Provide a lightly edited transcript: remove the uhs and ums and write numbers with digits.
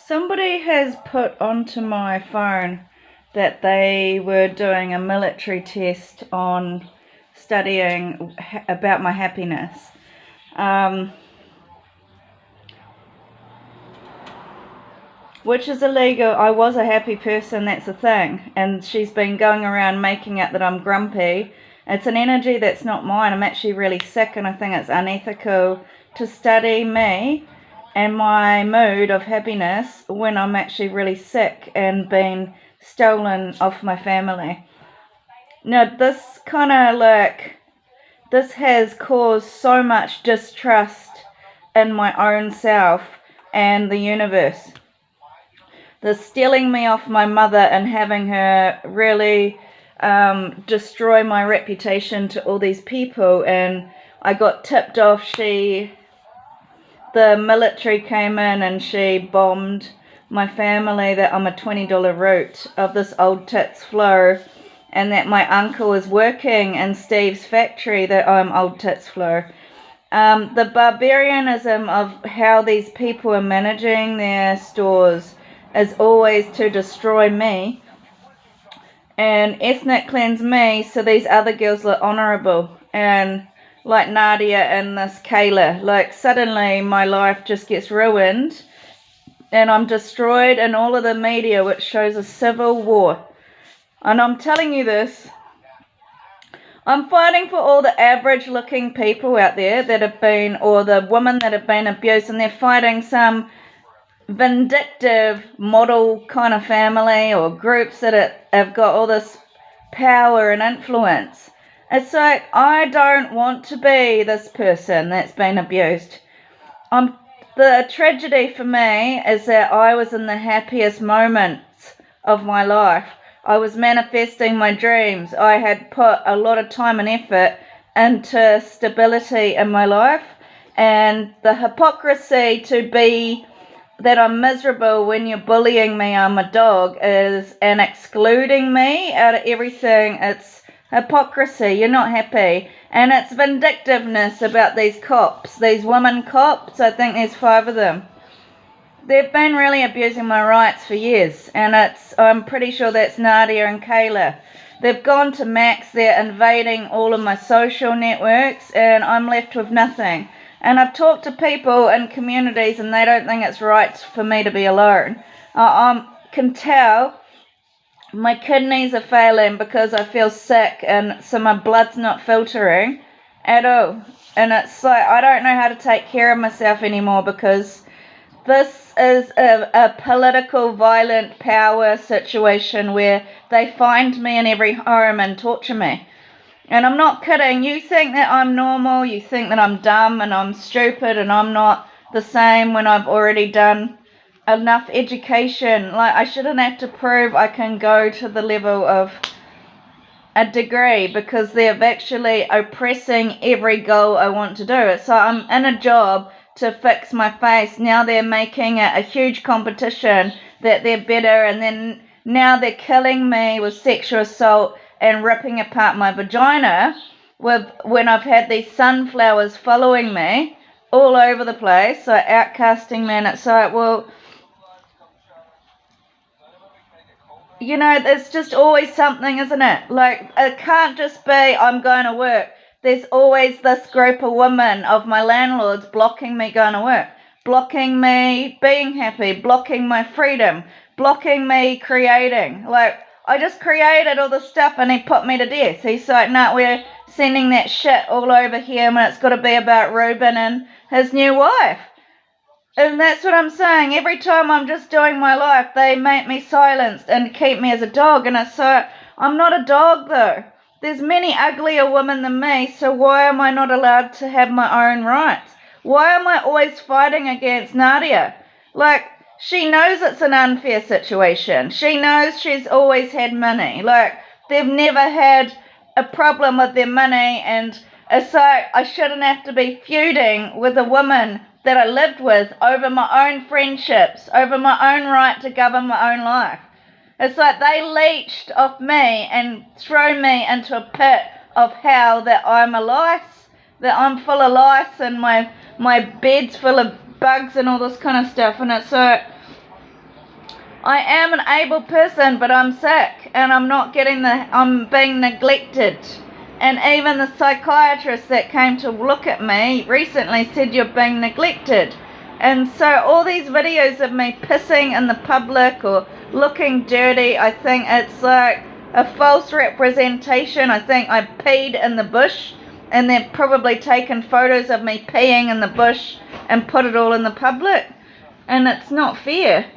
Somebody has put onto my phone that they were doing a military test on studying about my happiness. Which is illegal. I was a happy person, that's the thing. And she's been going around making it that I'm grumpy. It's an energy that's not mine. I'm actually really sick, and I think it's unethical to study me and my mood of happiness when I'm actually really sick and being stolen off my family. Now, this this has caused so much distrust in my own self and the universe. The stealing me off my mother and having her really destroy my reputation to all these people, and I got tipped off. The military came in and she bombed my family that I'm a $20 root of this old tits flow, and that my uncle is working in Steve's factory that I'm old tits flow. The barbarianism of how these people are managing their stores is always to destroy me and ethnic cleanse me so these other girls look honourable, and like Nadia and this Kayla, like suddenly my life just gets ruined and I'm destroyed in all of the media, which shows a civil war. And I'm telling you this, I'm fighting for all the average looking people out there that have been, or the women that have been abused, and they're fighting some vindictive model kind of family or groups that have got all this power and influence. It's like, I don't want to be this person that's been abused. The tragedy for me is that I was in the happiest moments of my life. I was manifesting my dreams. I had put a lot of time and effort into stability in my life, and the hypocrisy to be that I'm miserable when you're bullying me, I'm a dog, and excluding me out of everything. It's hypocrisy. You're not happy. And it's vindictiveness about these cops, these women cops. I think there's 5 of them. They've been really abusing my rights for years, and I'm pretty sure that's Nadia and Kayla. They've gone to max. They're invading all of my social networks, and I'm left with nothing. And I've talked to people in communities, and they don't think it's right for me to be alone. I can tell my kidneys are failing because I feel sick, and so my blood's not filtering at all. And it's like, I don't know how to take care of myself anymore, because this is a political, violent power situation where they find me in every home and torture me. And I'm not kidding. You think that I'm normal, you think that I'm dumb and I'm stupid and I'm not the same when I've already done enough education. Like, I shouldn't have to prove I can go to the level of a degree, because they're actually oppressing every goal I want to do. So I'm in a job to fix my face. Now they're making it a huge competition that they're better, and then now they're killing me with sexual assault and ripping apart my vagina when I've had these sunflowers following me all over the place, so outcasting me. And it's like, well, you know, there's just always something, isn't it? Like, it can't just be I'm going to work. There's always this group of women, of my landlords, blocking me going to work, blocking me being happy, blocking my freedom, blocking me creating. Like, I just created all this stuff and he put me to death. He's like, no, we're sending that shit all over here when it's got to be about Reuben and his new wife. And that's what I'm saying. Every time I'm just doing my life, they make me silenced and keep me as a dog. And it's like, I'm not a dog though. There's many uglier women than me, so why am I not allowed to have my own rights? Why am I always fighting against Nadia? Like, she knows it's an unfair situation. She knows she's always had money. Like, they've never had a problem with their money, and it's like I shouldn't have to be feuding with a woman that I lived with over my own friendships, over my own right to govern my own life. It's like they leached off me and thrown me into a pit of hell, that I'm a lice, that I'm full of lice, and my bed's full of bugs and all this kind of stuff. And it's like, I am an able person, but I'm sick and I'm being neglected. And even the psychiatrist that came to look at me recently said you're being neglected. And so all these videos of me pissing in the public or looking dirty, I think it's like a false representation. I think I peed in the bush and they've probably taken photos of me peeing in the bush and put it all in the public. And it's not fair.